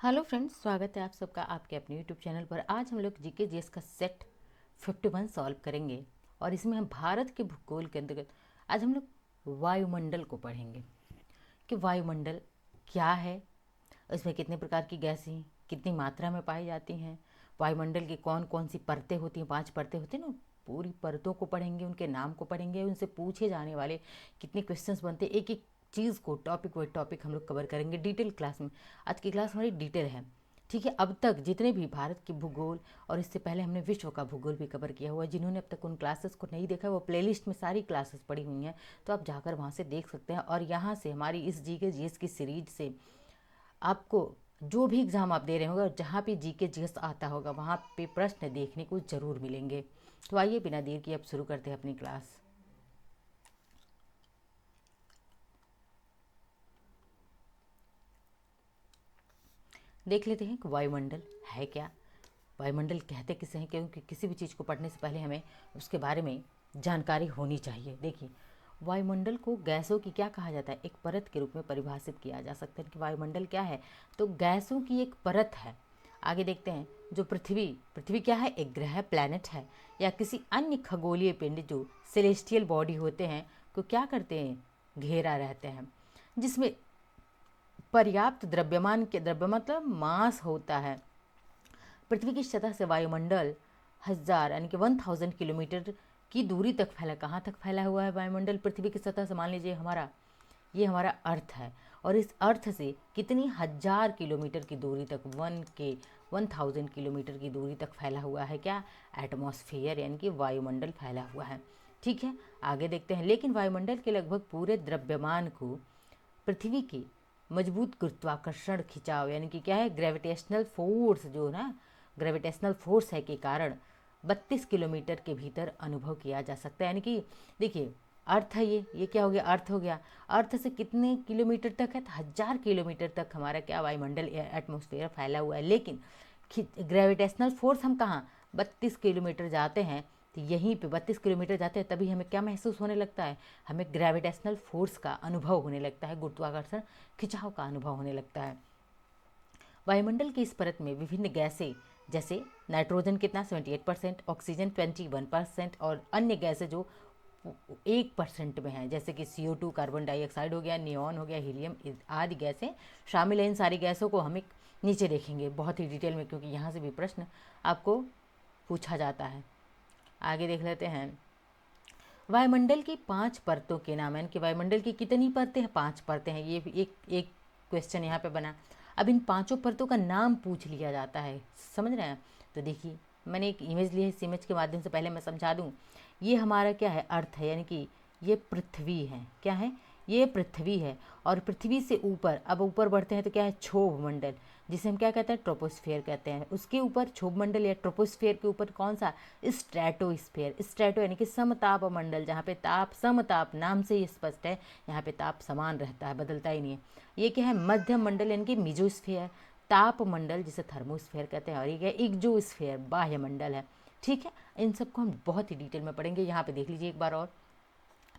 Hello friends, स्वागत है आप सबका आपके अपने यूट्यूब चैनल पर। आज हम लोग जीके जीएस का सेट 51 सॉल्व करेंगे और इसमें हम भारत के भूगोल के अंतर्गत आज हम लोग वायुमंडल को पढ़ेंगे कि वायुमंडल क्या है, उसमें कितने प्रकार की गैसें कितनी मात्रा में पाई जाती हैं, वायुमंडल की कौन कौन सी परतें होती हैं, 5 परतें होती हैं ना, पूरी परतों को पढ़ेंगे, उनके नाम को पढ़ेंगे, उनसे पूछे जाने वाले कितने क्वेश्चंस बनते हैं, एक एक चीज़ को टॉपिक वाइज टॉपिक हम लोग कवर करेंगे डिटेल क्लास में। आज की क्लास हमारी डिटेल है, ठीक है। अब तक जितने भी भारत के भूगोल और इससे पहले हमने विश्व का भूगोल भी कवर किया हुआ है, जिन्होंने अब तक उन क्लासेस को नहीं देखा वो प्लेलिस्ट में सारी क्लासेस पड़ी हुई हैं, तो आप जाकर वहाँ से देख सकते हैं। और यहाँ से हमारी इस जीके जीएस की सीरीज से आपको जो भी एग्ज़ाम आप दे रहे होंगे और जहाँ भी जीके जीएस आता होगा वहाँ पे प्रश्न देखने को ज़रूर मिलेंगे। तो आइए बिना देर किए अब शुरू करते हैं अपनी क्लास। देख लेते हैं कि वायुमंडल है क्या, वायुमंडल कहते किसे हैं, क्योंकि किसी भी चीज़ को पढ़ने से पहले हमें उसके बारे में जानकारी होनी चाहिए। देखिए, वायुमंडल को गैसों की क्या कहा जाता है, एक परत के रूप में परिभाषित किया जा सकता है कि वायुमंडल क्या है, तो गैसों की एक परत है। आगे देखते हैं, जो पृथ्वी पृथ्वी क्या है, एक ग्रह प्लैनेट है या किसी अन्य खगोलीय पिंड जो सेलेस्टियल बॉडी होते हैं को क्या करते हैं, घेरा रहते हैं, जिसमें पर्याप्त द्रव्यमान के द्रव्य मतलब मास होता है। पृथ्वी की सतह से वायुमंडल 1000 यानी कि 1000 किलोमीटर की दूरी तक फैला। कहाँ तक फैला हुआ है वायुमंडल पृथ्वी की सतह से? मान लीजिए ये हमारा अर्थ है और इस अर्थ से कितनी 1000 किलोमीटर की दूरी तक 1000 किलोमीटर की दूरी तक फैला हुआ है क्या, एटमॉस्फेयर यानी कि वायुमंडल फैला हुआ है। ठीक है, आगे देखते हैं। लेकिन वायुमंडल के लगभग पूरे द्रव्यमान को पृथ्वी की मजबूत गुरुत्वाकर्षण खिंचाव यानी कि क्या है, ग्रेविटेशनल फोर्स, जो ना ग्रेविटेशनल फोर्स है के कारण 32 किलोमीटर के भीतर अनुभव किया जा सकता है। यानी कि देखिए, अर्थ है, ये क्या हो गया, अर्थ हो गया। अर्थ से कितने किलोमीटर तक है, तो 1000 किलोमीटर तक हमारा क्या वायुमंडल एटमॉस्फेयर फैला हुआ है। लेकिन ग्रेविटेशनल फोर्स हम कहाँ 32 किलोमीटर जाते हैं, तो यहीं पे 32 किलोमीटर जाते हैं तभी हमें क्या महसूस होने लगता है, हमें ग्रेविटेशनल फोर्स का अनुभव होने लगता है, गुरुत्वाकर्षण खिंचाव का अनुभव होने लगता है। वायुमंडल की इस परत में विभिन्न गैसें जैसे नाइट्रोजन कितना 78%, ऑक्सीजन 21% और अन्य गैसें जो 1% में है, जैसे कि CO2 कार्बन डाइऑक्साइड हो गया, नियॉन हो गया, हीलियम आदि गैसें शामिल हैं। इन सारी गैसों को हम एक नीचे देखेंगे बहुत ही डिटेल में, क्योंकि यहाँ से भी प्रश्न आपको पूछा जाता है। आगे देख लेते हैं, वायुमंडल की 5 परतों के नाम है कि वायुमंडल की कितनी परतें हैं, 5 परतें हैं। ये एक एक क्वेश्चन यहाँ पे बना। अब इन पांचों परतों का नाम पूछ लिया जाता है, समझ रहे हैं? तो देखिए, मैंने एक इमेज ली है, इस इमेज के माध्यम से पहले मैं समझा दूँ। ये हमारा क्या है, अर्थ है, यानी कि ये पृथ्वी है। क्या है, ये पृथ्वी है। और पृथ्वी से ऊपर, अब ऊपर बढ़ते हैं तो क्या है, क्षोभ मंडल, जिसे हम क्या कहते हैं, ट्रोपोस्फेयर कहते हैं। उसके ऊपर क्षोभ मंडल या ट्रोपोस्फेयर के ऊपर कौन सा, स्ट्रेटोस्फेयर। स्ट्रेटो यानी कि समताप मंडल, जहाँ पे ताप समताप, नाम से ही स्पष्ट है, यहाँ पे ताप समान रहता है, बदलता ही नहीं है। ये क्या है, मध्यम मंडल यानी कि मीजोस्फेयर। ताप मंडल जिसे थर्मोस्फेयर कहते हैं। और ये क्या है, इग्जोस्फेयर, बाह्य मंडल है। ठीक है, इन सबको हम बहुत ही डिटेल में पढ़ेंगे। यहाँ पे देख लीजिए एक बार और।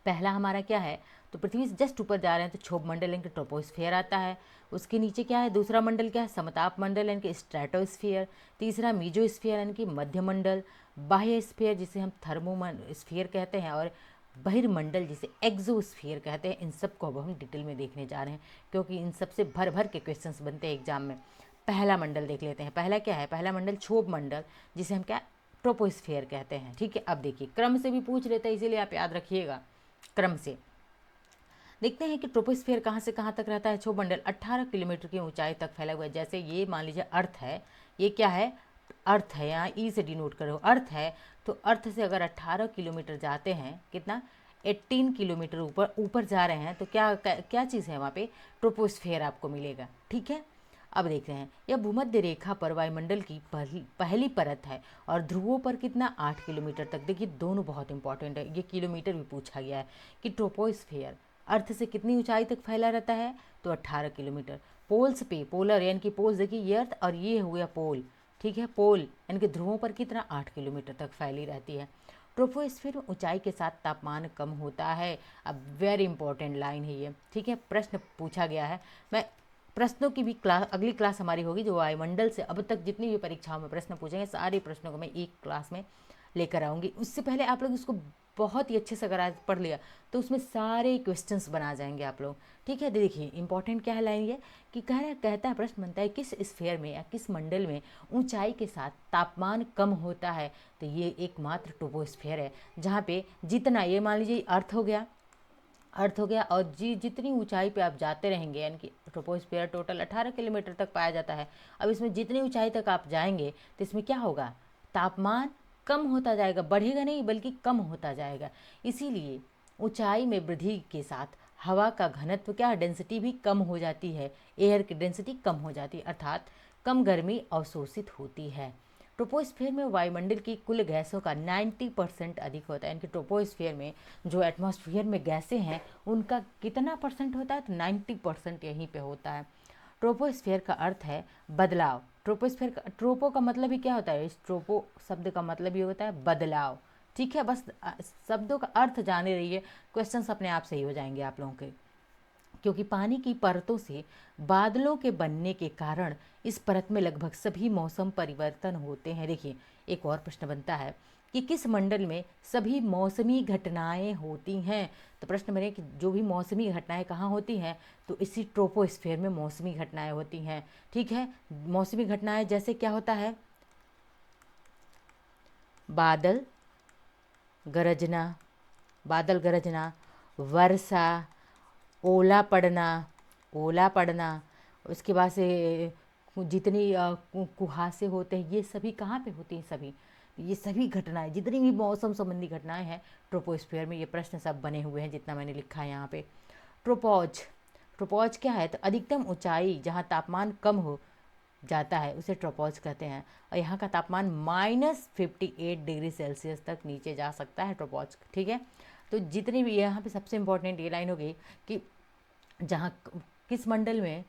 पहला हमारा क्या है, तो पृथ्वी से जस्ट ऊपर जा रहे हैं तो क्षोभ मंडल यानी कि ट्रोपोस्फेयर आता है। उसके नीचे क्या है, दूसरा मंडल क्या है, समताप मंडल यानी कि स्ट्रेटोस्फियर। तीसरा मीजोस्फियर यानी कि मध्य मंडल। बाह्य स्फीयर जिसे हम थर्मोस्फियर कहते हैं, और बहिर्मंडल जिसे एक्सोस्फियर कहते हैं। इन सब को अब हम डिटेल में देखने जा रहे हैं, क्योंकि इन सबसे भर भर के क्वेश्चंस बनते हैं एग्जाम में। पहला मंडल देख लेते हैं। पहला क्या है, पहला मंडल क्षोभ मंडल, जिसे हम क्या ट्रोपोस्फियर कहते हैं। ठीक है, अब देखिए क्रम से भी पूछ लेते हैं, इसीलिए आप याद रखिएगा क्रम से। देखते हैं कि ट्रोपोस्फियर कहाँ से कहाँ तक रहता है। क्षोभमंडल 18 किलोमीटर की ऊंचाई तक फैला हुआ है। जैसे ये मान लीजिए अर्थ है, ये क्या है, अर्थ है, यहाँ ई से डिनोट करो, अर्थ है। तो अर्थ से अगर 18 किलोमीटर जाते हैं, कितना 18 किलोमीटर ऊपर ऊपर जा रहे हैं, तो क्या क्या, क्या चीज़ है वहाँ पे, ट्रोपोस्फियर आपको मिलेगा। ठीक है, अब देखते हैं, यह भूमध्य रेखा पर वायुमंडल की पहली परत है और ध्रुवों पर कितना 8 किलोमीटर तक। देखिए दोनों बहुत इंपॉर्टेंट है, ये किलोमीटर भी पूछा गया है कि ट्रोपोस्फियर अर्थ से कितनी ऊंचाई तक फैला रहता है, तो 18 किलोमीटर। पोल्स पे, पोलर यानी कि पोल्स, देखिए ये अर्थ और ये हो गया पोल। ठीक है, पोल यानी कि ध्रुवों पर कितना 8 किलोमीटर तक फैली रहती है। ट्रोपोस्फियर में ऊंचाई के साथ तापमान कम होता है। अब वेरी इंपॉर्टेंट लाइन है ये। ठीक है, प्रश्न पूछा गया है, मैं प्रश्नों की भी क्लास, अगली क्लास हमारी होगी जो वायुमंडल से अब तक जितनी भी परीक्षाओं में प्रश्न पूछेंगे सारे प्रश्नों को मैं एक क्लास में लेकर आऊँगी। उससे पहले आप लोग इसको बहुत ही अच्छे से अगर आज पढ़ लिया तो उसमें सारे क्वेश्चंस बना जाएंगे आप लोग। ठीक है, देखिए इंपॉर्टेंट क्या है लाइन ये कि कहता है, प्रश्न बनता है किस स्फीयर में या किस मंडल में ऊंचाई के साथ तापमान कम होता है। तो ये एकमात्र ट्रोपोस्फीयर है जहाँ पे जितना, ये मान लीजिए अर्थ हो गया और जितनी ऊंचाई पे आप जाते रहेंगे, यानी कि ट्रोपोस्फीयर टोटल 18 किलोमीटर तक पाया जाता है। अब इसमें जितनी ऊंचाई तक आप जाएंगे तो इसमें क्या होगा, तापमान कम होता जाएगा, बढ़ेगा नहीं बल्कि कम होता जाएगा। इसीलिए ऊंचाई में वृद्धि के साथ हवा का घनत्व क्या, डेंसिटी भी कम हो जाती है, एयर की डेंसिटी कम हो जाती है, अर्थात कम गर्मी अवशोषित होती है। ट्रोपोस्फीयर में वायुमंडल की कुल गैसों का 90% अधिक होता है, यानी कि ट्रोपोस्फीयर में जो एटमॉस्फेयर में गैसें हैं उनका कितना परसेंट होता है, तो 90% यहीं पे होता है। ट्रोपोस्फीयर का अर्थ है बदलाव। ट्रोपोस्फीयर का, ट्रोपो का मतलब ही क्या होता है, इस ट्रोपो शब्द का मतलब ही होता है बदलाव। ठीक है, बस शब्दों का अर्थ जाने रहिए, क्वेश्चंस अपने आप सही हो जाएंगे आप लोगों के। क्योंकि पानी की परतों से बादलों के बनने के कारण इस परत में लगभग सभी मौसम परिवर्तन होते हैं। देखिए एक और प्रश्न बनता है कि किस मंडल में सभी मौसमी घटनाएं होती हैं। तो प्रश्न बने कि जो भी मौसमी घटनाएं कहाँ होती हैं, तो इसी ट्रोपोस्फीयर में मौसमी घटनाएं होती हैं। ठीक है, मौसमी घटनाएं जैसे क्या होता है, बादल गरजना, वर्षा, ओला पड़ना, उसके बाद से जितनी कुहासे होते हैं, ये सभी कहाँ पे होती हैं, सभी ये सभी घटनाएं, जितनी भी मौसम संबंधी घटनाएं हैं ट्रोपोस्फीयर में, ये प्रश्न सब बने हुए हैं जितना मैंने लिखा है यहाँ पे। ट्रोपोज क्या है, तो अधिकतम ऊंचाई जहाँ तापमान कम हो जाता है उसे ट्रोपोज कहते हैं, और यहाँ का तापमान -58 डिग्री सेल्सियस तक नीचे जा सकता है ट्रोपोज। ठीक है, तो जितनी भी, यहाँ पे सबसे इम्पोर्टेंट ये लाइन होगी कि जहाँ किस मंडल में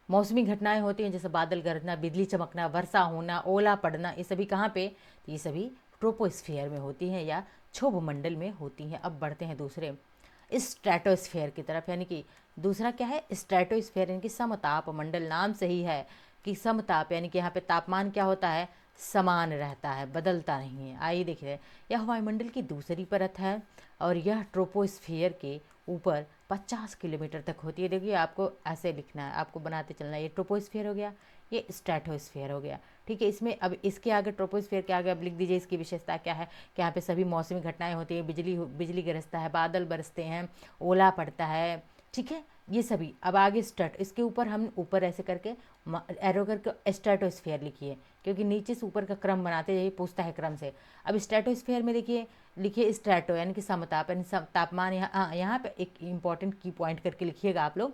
मौसमी घटनाएं होती हैं, जैसे बादल गरजना, बिजली चमकना, वर्षा होना, ओला पड़ना, ये सभी कहाँ पे, तो ये सभी ट्रोपोस्फीयर में होती हैं या क्षोभ मंडल में होती हैं। अब बढ़ते हैं दूसरे स्ट्रेटोस्फीयर की तरफ, यानी कि दूसरा क्या है, स्ट्रेटोस्फीयर, यानी कि समताप मंडल। नाम सही है कि समताप, यानी कि यहाँ पे तापमान क्या होता है, समान रहता है, बदलता नहीं है। आइए देखिए, यह वायुमंडल की दूसरी परत है और यह ट्रोपोस्फीयर के ऊपर 50 किलोमीटर तक होती है। देखिए आपको ऐसे लिखना है, आपको बनाते चलना है, ये ट्रोपोस्फीयर हो गया, ये स्ट्रेटोस्फीयर हो गया। ठीक है, इसमें अब इसके आगे ट्रोपोस्फीयर के आगे अब लिख दीजिए इसकी विशेषता क्या है कि यहाँ पे सभी मौसमी घटनाएं होती हैं, बिजली गरजता है, बादल बरसते हैं, ओला पड़ता है। ठीक है, ये सभी। अब आगे इसके ऊपर हम ऊपर ऐसे करके एरो करके स्ट्रेटोस्फीयर लिखिए, क्योंकि नीचे से ऊपर का क्रम बनाते जाइए, पूछता है क्रम से। अब स्ट्रेटोस्फीयर में देखिए, लिखिए स्ट्रेटो यानी कि समताप, यानी तापमान। यहाँ पे एक इंपॉर्टेंट की पॉइंट करके लिखिएगा आप लोग,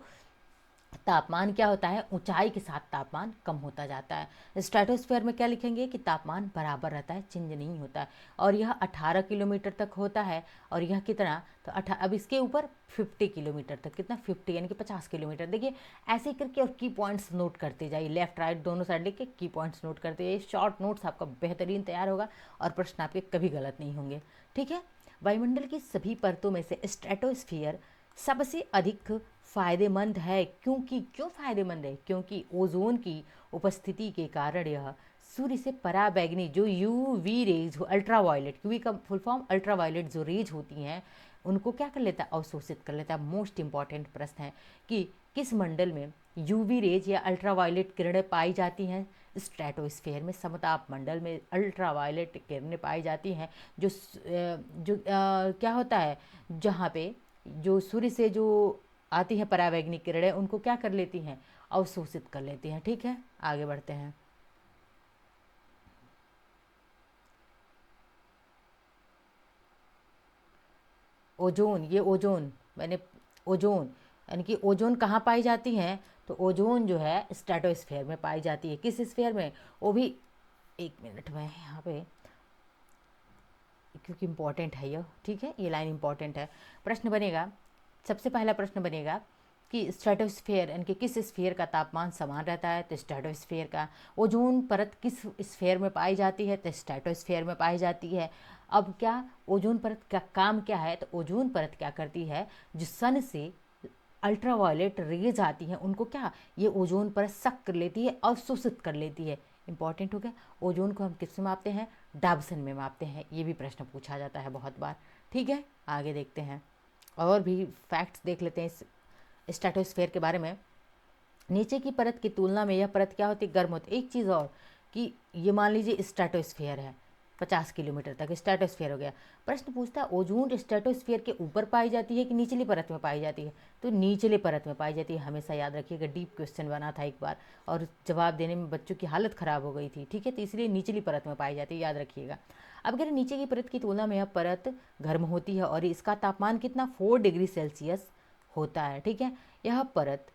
तापमान क्या होता है, ऊंचाई के साथ तापमान कम होता जाता है। स्ट्रेटोस्फीयर में क्या लिखेंगे कि तापमान बराबर रहता है, चेंज नहीं होता है, और यह 18 किलोमीटर तक होता है। और यह कितना, तो अब इसके ऊपर 50 किलोमीटर तक, कितना 50 यानी कि 50 किलोमीटर। देखिए ऐसे करके और की पॉइंट्स नोट करते जाइए, लेफ्ट राइट दोनों साइड लिख के की पॉइंट्स नोट करते जाइए। शॉर्ट नोट्स आपका बेहतरीन तैयार होगा और प्रश्न आपके कभी गलत नहीं होंगे। ठीक है, वायुमंडल की सभी परतों में से स्ट्रेटोस्फीयर सबसे अधिक फायदेमंद है। क्यों फायदेमंद है, क्योंकि ओजोन की उपस्थिति के कारण यह सूर्य से पराबैंगनी जो यूवी रेज, अल्ट्रावायलेट, यूवी का फुल फॉर्म अल्ट्रावायलेट जो रेज होती हैं उनको क्या कर लेता है, अवशोषित कर लेता है। मोस्ट इंपॉर्टेंट प्रश्न है कि किस मंडल में यूवी रेज या अल्ट्रावायलेट किरणें पाई जाती हैं, स्ट्रेटोस्फीयर में, समताप मंडल में अल्ट्रावायलेट किरणें पाई जाती हैं, जो क्या होता है, जहाँ पे जो सूर्य से जो आती हैं परावैंगनिक किरणें उनको क्या कर लेती हैं, अवशोषित कर लेती हैं। ठीक है, आगे बढ़ते हैं। ओजोन, ये ओजोन मैंने, ओजोन यानी कि ओजोन कहाँ पाई जाती हैं, तो ओजोन जो है स्ट्रेटोस्फीयर में पाई जाती है। किस स्फीयर में, वो भी 1 मिनट में यहाँ पे, क्योंकि इम्पॉर्टेंट है ये। ठीक है, ये लाइन इम्पॉर्टेंट है। प्रश्न बनेगा, सबसे पहला प्रश्न बनेगा कि स्ट्रेटोस्फीयर यानी कि किस स्फीयर का तापमान समान रहता है, तो स्ट्रेटोस्फीयर का। ओजोन परत किस स्फीयर में पाई जाती है, तो स्ट्रेटोस्फीयर में पाई जाती है। अब क्या ओजोन परत का काम क्या है, तो ओजोन परत क्या करती है, जो सन से अल्ट्रावायलेट रेज आती हैं उनको क्या ये ओजोन परत सक कर लेती है, अवशोषित कर लेती है। इंपॉर्टेंट हो गया। ओजोन को हम किस में मापते हैं? डाबसन में मापते हैं। ये भी प्रश्न पूछा जाता है बहुत बार। ठीक है, आगे देखते हैं और भी फैक्ट्स देख लेते हैं इस स्ट्रेटोस्फेयर के बारे में। नीचे की परत की तुलना में यह परत क्या होती है? गर्म होती है। एक चीज़ और कि ये मान लीजिए स्ट्रेटोस्फेयर है, 50 किलोमीटर तक स्ट्रेटोस्फेयर हो गया। प्रश्न पूछता है ओजोन स्ट्रेटोस्फेयर के ऊपर पाई जाती है कि निचली परत में पाई जाती है? तो निचले परत में पाई जाती है, हमेशा याद रखिएगा। डीप क्वेश्चन बना था एक बार और जवाब देने में बच्चों की हालत ख़राब हो गई थी। ठीक है, तो इसलिए निचली परत में पाई जाती है, याद रखिएगा। अब अगर नीचे की परत की तुलना में यह परत गर्म होती है और इसका तापमान कितना? 4 डिग्री सेल्सियस होता है। ठीक है, यह परत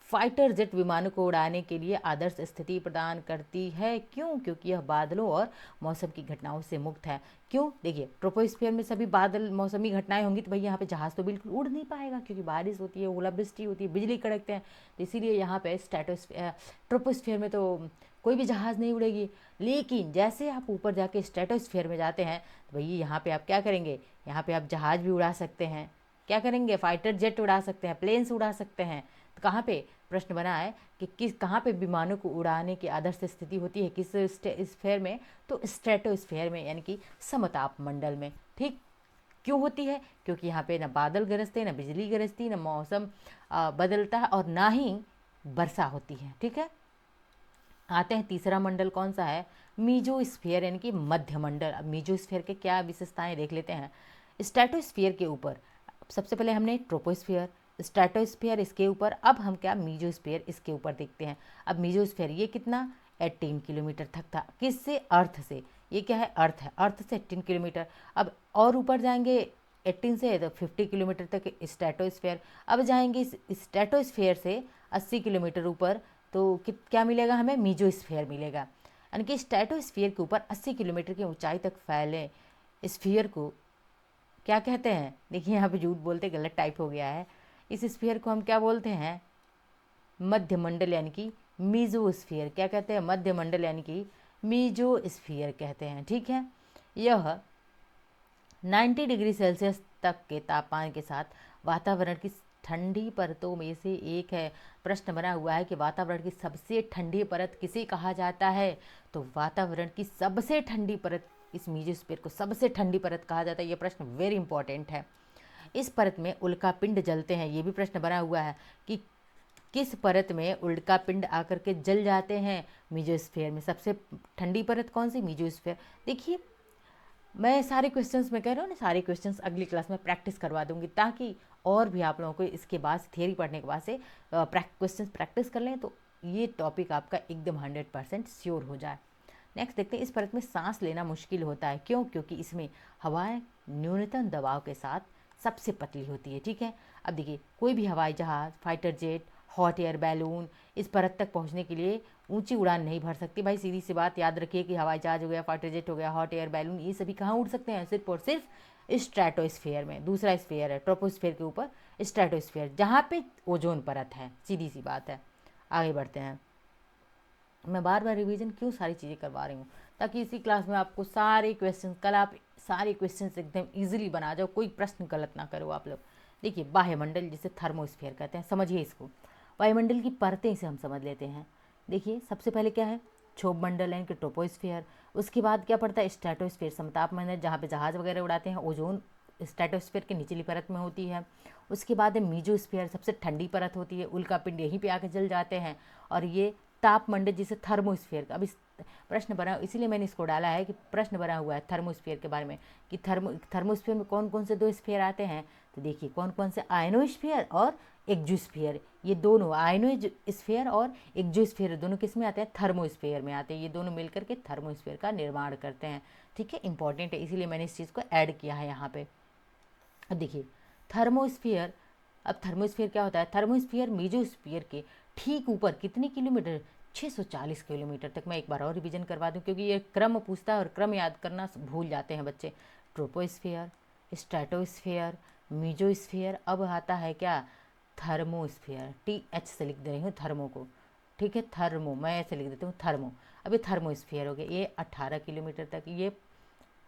फाइटर जेट विमानों को उड़ाने के लिए आदर्श स्थिति प्रदान करती है। क्यों? क्योंकि यह बादलों और मौसम की घटनाओं से मुक्त है। क्यों? देखिए, ट्रोपोस्फीयर में सभी बादल मौसमी घटनाएं होंगी तो भाई यहाँ पे जहाज तो बिल्कुल उड़ नहीं पाएगा, क्योंकि बारिश होती है, ओलावृष्टि होती है, बिजली कड़कते हैं। तो इसीलिए यहाँ पे ट्रोपोस्फीयर में तो कोई भी जहाज़ नहीं उड़ेगी। लेकिन जैसे आप ऊपर जाके स्ट्रेटोस्फीयर में जाते हैं तो भैया यहाँ पे आप क्या करेंगे? यहाँ पे आप जहाज़ भी उड़ा सकते हैं। क्या करेंगे? फाइटर जेट उड़ा सकते हैं, प्लेन्स उड़ा सकते हैं। तो कहाँ पे प्रश्न बना है कि कहाँ पे विमानों को उड़ाने की आदर्श स्थिति होती है? किस स्फीयर में? तो स्ट्रेटोस्फीयर में, यानी कि समताप मंडल में। ठीक, क्यों होती है? क्योंकि यहाँ पे ना बादल गरजते, ना बिजली गरजती, ना मौसम बदलता है और ना ही वर्षा होती है। ठीक है, आते हैं तीसरा मंडल कौन सा है? मीजोस्फीयर, यानी कि मध्य मंडल। अब मीजोस्फीयर के क्या विशेषताएं देख लेते हैं। स्ट्रेटोस्फीयर के ऊपर सबसे पहले हमने ट्रोपोस्फीयर, स्ट्रेटोस्फीयर इसके ऊपर, अब हम क्या मीजोस्फीयर इसके ऊपर देखते हैं। अब मीजोस्फीयर ये कितना? 18 किलोमीटर तक था। किससे? अर्थ से। ये क्या है? अर्थ है, अर्थ से 18 किलोमीटर। अब और ऊपर जाएंगे 18 से तो 50 किलोमीटर तक स्ट्रेटोस्फीयर। अब जाएंगे स्ट्रेटोस्फीयर से 80 किलोमीटर ऊपर तो क्या मिलेगा हमें? मीजोस्फीयर मिलेगा। यानी कि स्ट्रेटोस्फीयर के ऊपर 80 किलोमीटर की ऊंचाई तक फैले स्फीयर को क्या कहते हैं? देखिए यहाँ पे झूठ बोलते, गलत टाइप हो गया है। इस स्फीयर को हम क्या बोलते हैं? मध्य मंडल, यानी कि मीजोस्फीयर। क्या कहते हैं? मध्य मंडल, यानी कि मीजोस्फीयर कहते हैं। ठीक है, यह 90 डिग्री सेल्सियस तक के तापमान के साथ वातावरण की ठंडी परतों में से एक है। प्रश्न बना हुआ है कि वातावरण की सबसे ठंडी परत किसे कहा जाता है? तो वातावरण की सबसे ठंडी परत, इस मीजोस्फीयर को सबसे ठंडी परत कहा जाता है। ये प्रश्न वेरी इंपॉर्टेंट है। इस परत में उल्का पिंड जलते हैं। ये भी प्रश्न बना हुआ है कि किस परत में उल्का पिंड आकर के जल जाते हैं? मीजोस्फीयर में। सबसे ठंडी परत कौन सी? मीजोस्फीयर। देखिए, मैं सारे क्वेश्चंस में कह रहा हूँ ना, सारे क्वेश्चंस अगली क्लास में प्रैक्टिस करवा दूंगी, ताकि और भी आप लोगों को इसके बाद थियरी पढ़ने के बाद से क्वेश्चंस प्रैक्टिस कर लें तो ये टॉपिक आपका एकदम 100% श्योर हो जाए। नेक्स्ट देखते हैं, इस परत में सांस लेना मुश्किल होता है। क्यों? क्योंकि इसमें हवाएं न्यूनतम दबाव के साथ सबसे पतली होती है। ठीक है, अब देखिए, कोई भी हवाई जहाज़, fighter jet, hot air balloon इस परत तक पहुंचने के लिए ऊंची उड़ान नहीं भर सकती। भाई सीधी सी बात याद रखिए कि हवाई जहाज हो गया, फाइटर जेट हो गया, हॉट एयर बैलून, ये सभी कहाँ उड़ सकते हैं? सिर्फ और सिर्फ स्ट्रेटोस्फीयर में। दूसरा स्फीयर है ट्रोपोस्फीयर के ऊपर स्ट्रेटोस्फीयर, जहाँ पे ओजोन परत है। सीधी सी बात है। आगे बढ़ते हैं। मैं बार बार रिवीजन क्यों सारी चीज़ें करवा रही हूँ? ताकि इसी क्लास में आपको सारे क्वेश्चन, कल आप सारे क्वेश्चन एकदम इजीली बना जाओ, कोई प्रश्न गलत ना करो आप लोग। देखिए, बाह्यमंडल जिसे थर्मोस्फीयर कहते हैं, समझिए इसको। वायुमंडल की परतें इसे हम समझ लेते हैं। देखिए, सबसे पहले क्या है? क्षोभ मंडल, यानी कि ट्रोपोस्फीयर। उसके बाद क्या पड़ता है? स्ट्रेटोस्फीयर, समताप मंडल, जहाँ पे जहाज वगैरह उड़ाते हैं। ओजोन स्ट्रेटोस्फीयर की निचली परत में होती है। उसके बाद है मीजोस्फीयर, सबसे ठंडी परत होती है, उल्का पिंड यहीं पे आके जल जाते हैं। और ये तापमंडल जिसे थर्मोस्फीयर का, अब इस प्रश्न बना, इसीलिए मैंने इसको डाला है कि प्रश्न बना हुआ है थर्मोस्फीयर के बारे में कि थर्मोस्फीयर में कौन कौन से दो स्फीयर आते हैं? तो देखिए, कौन कौन से? आयनोस्फीयर और एक्जोस्फीयर। ये दोनों आयनोस्फीयर और एक्जोस्फीयर दोनों किस में आते हैं? थर्मोस्फीयर में आते हैं। ये दोनों मिलकर के थर्मोस्फीयर का निर्माण करते हैं। ठीक है, इंपॉर्टेंट है, इसीलिए मैंने इस चीज़ को ऐड किया है यहाँ पे। अब देखिए, थर्मोस्फीयर, अब थर्मोस्फीयर क्या होता है? थर्मोस्फीयर मीजोस्फीयर के ठीक ऊपर कितने किलोमीटर? 640 किलोमीटर तक। मैं एक बार और रिवीजन करवा दूं, क्योंकि ये क्रम पूछता है और क्रम याद करना भूल जाते हैं बच्चे। ट्रोपोस्फीयर, स्ट्रेटोस्फीयर, मीजोस्फीयर, अब आता है क्या? थर्मोस्फीयर। TH से लिख दे रही हूँ थर्मो को। ठीक है, थर्मो, मैं ऐसे लिख देती हूँ थर्मो। अब ये थर्मोस्फीयर हो गया, ये 18 किलोमीटर तक। ये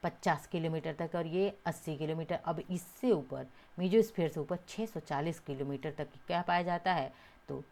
50 किलोमीटर तक और ये 80 किलोमीटर। अब इससे ऊपर मीजोस्फीयर से ऊपर 640 किलोमीटर तक क्या पाया जाता है, तो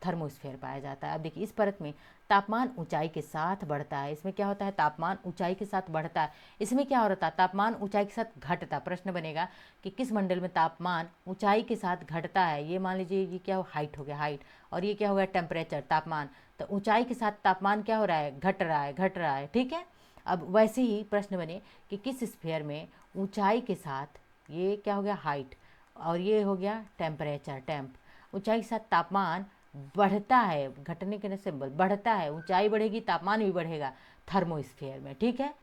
थर्मोस्फीयर पाया जाता है। अब देखिए इस परत में तापमान ऊंचाई के साथ बढ़ता है। इसमें क्या होता है, तापमान ऊंचाई के साथ बढ़ता है। इसमें क्या हो रहा था, तापमान ऊंचाई के साथ घटता। प्रश्न बनेगा कि किस मंडल में तापमान ऊंचाई के साथ घटता है। ये मान लीजिए ये क्या हो, हाइट हो गया, हाइट, और ये क्या हो गया, टेम्परेचर, तापमान। तो ऊंचाई के साथ तापमान क्या हो रहा है, घट रहा है, घट रहा है। ठीक है। अब वैसे ही प्रश्न बने कि किस स्फीयर में ऊंचाई के साथ, ये क्या हो गया, हाइट, और ये हो गया टेम्परेचर, टेम्प, ऊंचाई के साथ तापमान बढ़ता है, घटने के सिंबल, बढ़ता है, ऊंचाई बढ़ेगी तापमान भी बढ़ेगा, थर्मोस्फीयर में। ठीक है।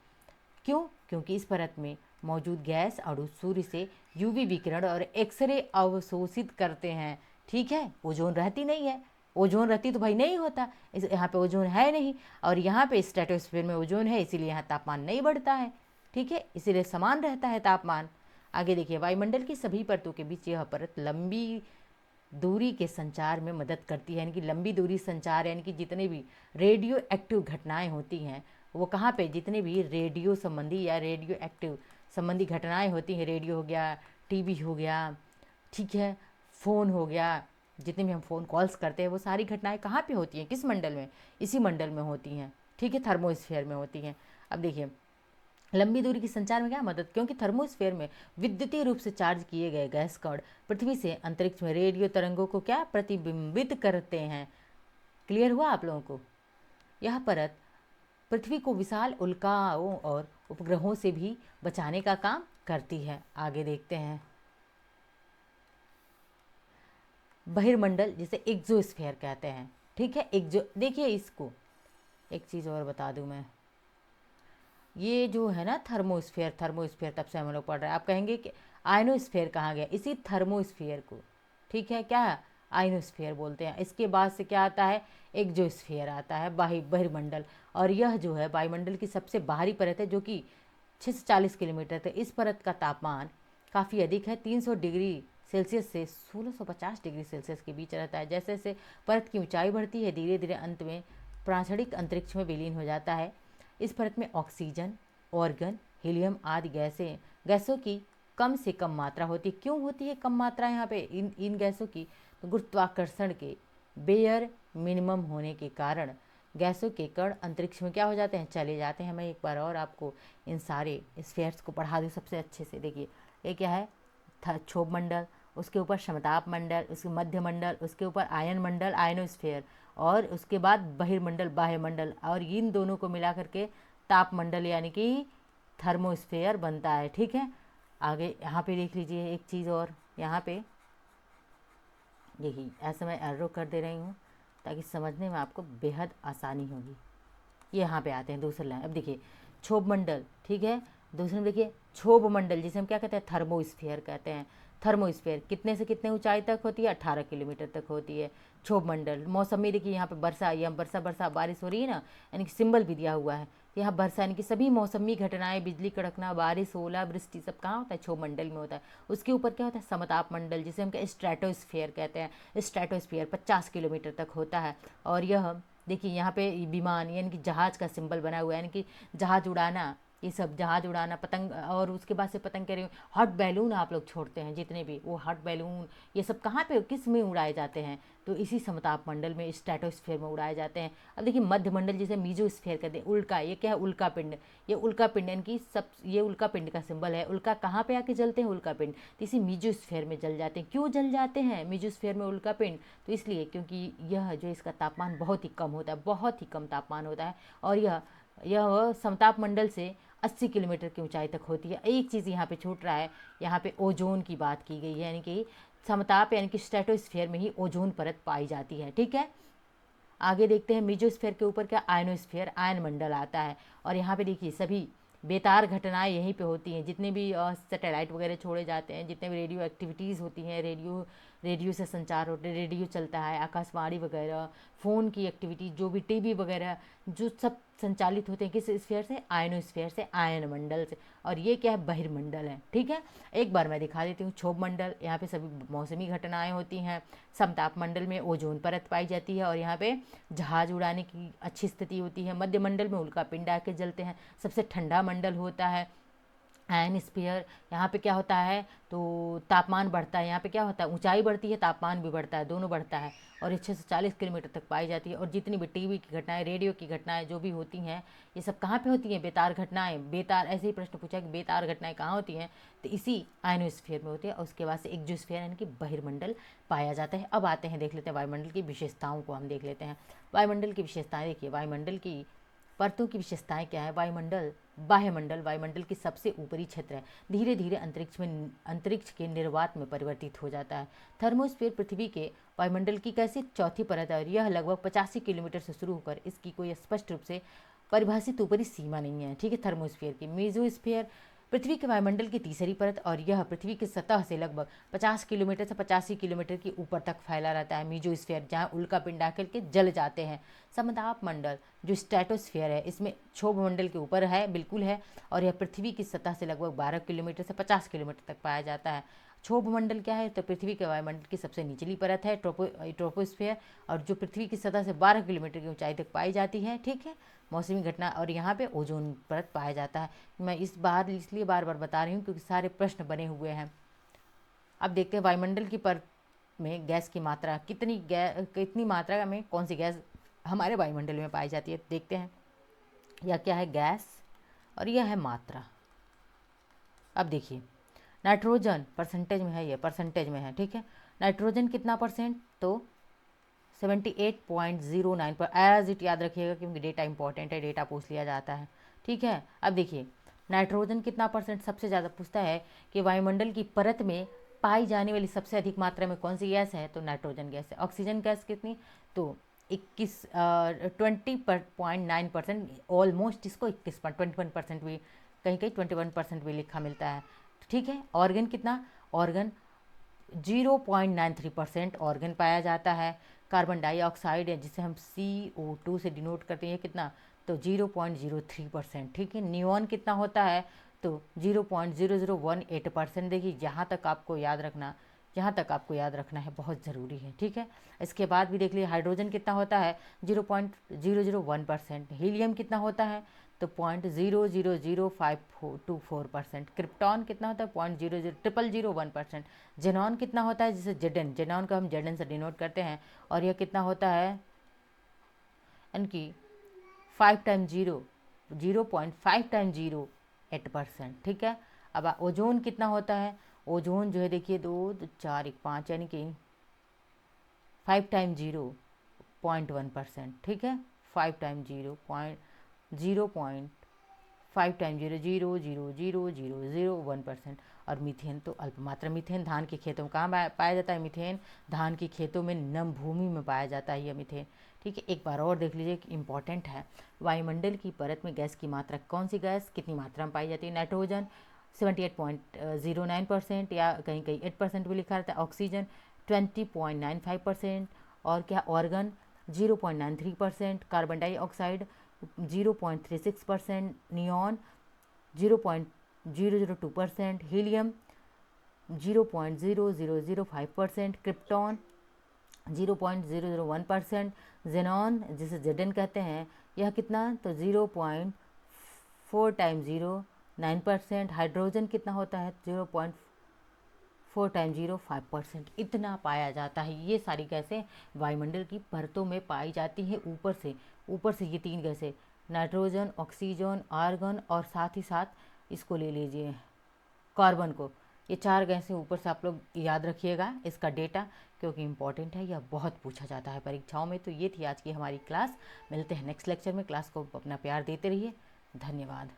क्यों, क्योंकि इस परत में मौजूद गैस अणु सूर्य से यूवी विकिरण और एक्सरे अवशोषित करते हैं। ठीक है। ओजोन रहती नहीं है, ओजोन रहती तो भाई नहीं होता, इस यहाँ पे ओजोन है नहीं, और यहाँ पे स्ट्रेटोस्फीयर में ओजोन है, इसीलिए यहाँ तापमान नहीं बढ़ता है। ठीक है, इसीलिए समान रहता है तापमान। आगे देखिए, वायुमंडल की सभी परतों के बीच यह परत लंबी दूरी के संचार में मदद करती है। यानी कि लंबी दूरी संचार, यानी कि जितने भी रेडियो एक्टिव घटनाएं होती हैं वो कहाँ पे, जितने भी रेडियो संबंधी या रेडियो एक्टिव संबंधी घटनाएं होती हैं, रेडियो हो गया, टीवी हो गया, ठीक है, फ़ोन हो गया, जितने भी हम फ़ोन कॉल्स करते हैं वो सारी घटनाएं कहाँ पे होती हैं, किस मंडल में, इसी मंडल में होती हैं। ठीक है, थर्मोस्फीयर में होती हैं। अब देखिए लंबी दूरी की संचार में क्या मदद, क्योंकि थर्मोस्फीयर में विद्युतीय रूप से चार्ज किए गए गैस कण पृथ्वी से अंतरिक्ष में रेडियो तरंगों को क्या प्रतिबिंबित करते हैं। क्लियर हुआ आप लोगों को। यह परत पृथ्वी को विशाल उल्काओं और उपग्रहों से भी बचाने का काम करती है। आगे देखते हैं, बहिर्मंडल जिसे एक्सोस्फीयर कहते हैं। ठीक है, देखिए इसको एक चीज़ और बता दूं मैं, ये जो है ना थर्मोस्फीयर, थर्मोस्फीयर तब से हम लोग पढ़ रहे हैं। आप कहेंगे कि आयनोस्फीयर कहाँ गया, इसी थर्मोस्फीयर को, ठीक है, क्या आयनोस्फीयर बोलते हैं। इसके बाद से क्या आता है, एक्सोस्फीयर आता है, बहिर्मंडल। और यह जो है वायुमंडल की सबसे बाहरी परत है, जो कि 640 किलोमीटर तक। इस परत का तापमान काफ़ी अधिक है, 300 डिग्री सेल्सियस से 1650 डिग्री सेल्सियस के बीच रहता है। जैसे जैसे परत की ऊंचाई बढ़ती है, धीरे धीरे अंत में प्रासंगिक अंतरिक्ष में विलीन हो जाता है। इस परत में ऑक्सीजन, ऑर्गन, हीलियम आदि गैसों की कम से कम मात्रा होती है। क्यों होती है कम मात्रा यहाँ पे इन गैसों की, तो गुरुत्वाकर्षण के बेयर मिनिमम होने के कारण गैसों के कण अंतरिक्ष में क्या हो जाते हैं, चले जाते हैं। मैं एक बार और आपको इन सारे स्फीयर्स को पढ़ा दूँ सबसे अच्छे से। देखिए ये क्या है, क्षोभ मंडल, उसके ऊपर समताप मंडल, उसके मध्य मंडल, उसके ऊपर आयन मंडल, आयनोस्फीयर, और उसके बाद बहिर्मंडल, बाह्यमंडल, और इन दोनों को मिला करके ताप मंडल यानी कि थर्मोस्फीयर बनता है। ठीक है। आगे यहाँ पे देख लीजिए एक चीज़ और, यहाँ पे देखिए ऐसे मैं एरो कर दे रही हूँ ताकि समझने में आपको बेहद आसानी होगी। ये यहाँ पे आते हैं दूसरे लाइन। अब देखिए क्षोभ मंडल, ठीक है, दूसरे में देखिए क्षोभ मंडल, जिसे हम क्या कहते हैं, थर्मोस्फीयर कहते हैं। थर्मोस्फीयर कितने से कितने ऊंचाई तक होती है, 18 किलोमीटर तक होती है। क्षोभ मंडल, मौसम में देखिए यहाँ पे वर्षा, ये वर्षा बारिश हो रही है ना, यानी कि सिंबल भी दिया हुआ है। यहाँ वर्षा यानी कि सभी मौसमी घटनाएं, बिजली कड़कना, बारिश, ओला वृष्टि, सब कहाँ होता है, क्षोभ मंडल में होता है। उसके ऊपर क्या होता है, समताप मंडल, जिसे हम क्या स्ट्रेटोस्फीयर कहते हैं। स्ट्रेटोस्फीयर 50 किलोमीटर तक होता है। और यह देखिए यहाँ पे विमान यानी कि जहाज का सिंबल बना हुआ है, यानी कि जहाज उड़ाना, ये सब जहाज उड़ाना, पतंग, और उसके बाद से पतंग कह रही हूँ, हॉट बैलून आप लोग छोड़ते हैं जितने भी, वो हॉट बैलून ये सब कहाँ पे, किस में उड़ाए जाते हैं, तो इसी समताप मंडल में, स्ट्रेटोस्फीयर में उड़ाए जाते हैं। अब देखिए मध्य मंडल जिसे मीजोस्फीयर कहते हैं, उल्का, ये क्या है, उल्का पिंड, ये उल्का पिंड यानी कि सब, ये उल्का पिंड का सिंबल है। उल्का कहाँ पे आके जलते हैं, उल्का पिंड, तो इसी मीजोस्फीयर में जल जाते हैं। क्यों जल जाते हैं मीजोस्फीयर में उल्का पिंड, तो इसलिए क्योंकि यह जो इसका तापमान बहुत ही कम होता है, बहुत ही कम तापमान होता है, और यह समताप मंडल से 80 किलोमीटर की ऊंचाई तक होती है। एक चीज़ यहाँ पे छूट रहा है, यहाँ पे ओजोन की बात की गई है, यानी कि समताप यानी कि स्ट्रेटोस्फीयर में ही ओजोन परत पाई जाती है। ठीक है। आगे देखते हैं मीजोस्फीयर के ऊपर क्या, आयनोस्फीयर, आयन मंडल आता है। और यहाँ पे देखिए सभी बेतार घटनाएं यहीं पे होती हैं, जितने भी सैटेलाइट वगैरह छोड़े जाते हैं, जितने भी रेडियो एक्टिविटीज़ होती हैं, रेडियो रेडियो से संचार होते हैं, रेडियो चलता है, आकाशवाणी वगैरह, फ़ोन की एक्टिविटी, जो भी टीवी वगैरह, जो सब संचालित होते हैं किस स्फीयर से, आयनोस्फीयर से, आयन मंडल से। और ये क्या है, बहिर्मंडल है। ठीक है, एक बार मैं दिखा देती हूँ। क्षोभ मंडल, यहाँ पे सभी मौसमी घटनाएं होती हैं। समताप मंडल में ओजोन परत पाई जाती है और यहाँ पे जहाज उड़ाने की अच्छी स्थिति होती है। मध्य मंडल में उल्का पिंड आके जलते हैं। सबसे ठंडा मंडल होता है आयन स्फीयर। यहाँ पे क्या होता है, तो तापमान बढ़ता है। यहाँ पे क्या होता है, ऊंचाई बढ़ती है, तापमान भी बढ़ता है, दोनों बढ़ता है। और ये 640 किलोमीटर तक पाई जाती है। और जितनी भी टीवी की घटनाएं, रेडियो की घटनाएं जो भी होती हैं, ये सब कहाँ पे होती हैं, बेतार घटनाएं। बेतार, ऐसे ही प्रश्न पूछा कि बेतार घटनाएं कहाँ होती हैं, तो इसी आयनोस्फीयर में होती है। और उसके बाद से एक्सोस्फीयर यानी कि बहिर्मंडल पाया जाता है। अब आते हैं, देख लेते हैं वायुमंडल की विशेषताओं को। हम देख लेते हैं वायुमंडल की विशेषताएं। देखिए, वायुमंडल की परतों की विशेषताएं क्या है। वायुमंडल, बाह्यमंडल वायुमंडल की सबसे ऊपरी क्षेत्र है। धीरे धीरे अंतरिक्ष के निर्वात में परिवर्तित हो जाता है। थर्मोस्फीयर पृथ्वी के वायुमंडल की कैसी चौथी परत है और यह लगभग 85 किलोमीटर से शुरू होकर इसकी कोई स्पष्ट रूप से परिभाषित ऊपरी सीमा नहीं है। ठीक है, थर्मोस्फीयर की। मेसोस्फीयर पृथ्वी के वायुमंडल की तीसरी परत और यह पृथ्वी की सतह से लगभग 50 किलोमीटर से 85 किलोमीटर की ऊपर तक फैला रहता है। मीजोस्फीयर, जहाँ उल्का पिंड आकर के जल जाते हैं। समताप मंडल जो स्ट्रेटोस्फीयर है, इसमें क्षोभ मंडल के ऊपर है, बिल्कुल है। और यह पृथ्वी की सतह से लगभग 12 किलोमीटर से 50 किलोमीटर तक पाया जाता है। क्षोभ मंडल क्या है, तो पृथ्वी के वायुमंडल की सबसे निचली परत है, ट्रोपोस्फीयर, और जो पृथ्वी की सतह से 12 किलोमीटर की ऊंचाई तक पाई जाती है। ठीक है, मौसमी घटना। और यहाँ पे ओजोन परत पाया जाता है। मैं इसलिए बार बार बता रही हूँ क्योंकि सारे प्रश्न बने हुए हैं। अब देखते हैं वायुमंडल की परत में गैस की मात्रा, कितनी मात्रा में कौन सी गैस हमारे वायुमंडल में पाई जाती है। देखते हैं, यह क्या है, गैस, और यह है मात्रा। अब देखिए, नाइट्रोजन परसेंटेज में है, ये परसेंटेज में है। ठीक है, नाइट्रोजन कितना परसेंट, तो 78.09 पर। एज इट याद रखिएगा क्योंकि डेटा इंपॉर्टेंट है, डेटा पूछ लिया जाता है। ठीक है, अब देखिए नाइट्रोजन कितना परसेंट, सबसे ज़्यादा पूछता है कि वायुमंडल की परत में पाई जाने वाली सबसे अधिक मात्रा में कौन सी गैस है, तो नाइट्रोजन गैस है। ऑक्सीजन गैस कितनी, तो 20.9%, ऑलमोस्ट इसको 21% भी, कहीं कहीं 21% भी लिखा मिलता है। ठीक है, ऑर्गन कितना, ऑर्गन 0.93% ऑर्गन पाया जाता है। कार्बन डाइऑक्साइड है जिसे हम CO2 से डिनोट करते हैं, कितना, तो 0.03%। ठीक है, नियॉन कितना होता है, तो 0.0018%। देखिए, यहाँ तक आपको याद रखना है, बहुत ज़रूरी है। ठीक है, इसके बाद भी देख लीजिए, हाइड्रोजन कितना होता है, 0.001%। हीलियम कितना होता है, तो 0.000524%। क्रिप्टॉन कितना होता है, 0.00001%। जेनॉन कितना होता है, जैसे जेडन को हम जेडन से डिनोट करते हैं, और यह कितना होता है, इनकी 5 टाइम 0.5 टाइम 0 8%। ठीक है, अब ओजोन कितना होता है, ओजोन जो है देखिए 2 4 1 5 यानी कि 5 टाइम 0.1%। ठीक है, 5 टाइम 0.5 टाइम 0.0000001%। और मीथेन तो अल्पमात्रा। मीथेन धान के खेतों में कहाँ पाया जाता है, मीथेन धान की खेतों में, नम भूमि में पाया जाता है यह मीथेन। ठीक है, एक बार और देख लीजिए कि इंपॉर्टेंट है, वायुमंडल की परत में गैस की मात्रा, कौन सी गैस कितनी मात्रा में पाई जाती है। नाइट्रोजन 78.09%, या कहीं कहीं 8% भी लिखा रहता है। ऑक्सीजन 20.95%, और क्या, organ 0.93%, carbon dioxide 0.36%, neon 0.002%, helium 0.0005%, krypton 0.001%, xenon जिसे जेडन कहते हैं, यह कितना, तो 0.4 टाइम 0.9%। हाइड्रोजन कितना होता है, 0.4 टाइम 0.5%। इतना पाया जाता है। ये सारी गैसें वायुमंडल की परतों में पाई जाती हैं। ऊपर से ये 3 गैसें, नाइट्रोजन, ऑक्सीजन, आर्गन, और साथ ही साथ इसको ले लीजिए, कार्बन को। ये 4 गैसें ऊपर से आप लोग याद रखिएगा इसका डेटा, क्योंकि इंपॉर्टेंट है, यह बहुत पूछा जाता है परीक्षाओं में। तो ये थी आज की हमारी क्लास। मिलते हैं नेक्स्ट लेक्चर में। क्लास को अपना प्यार देते रहिए। धन्यवाद।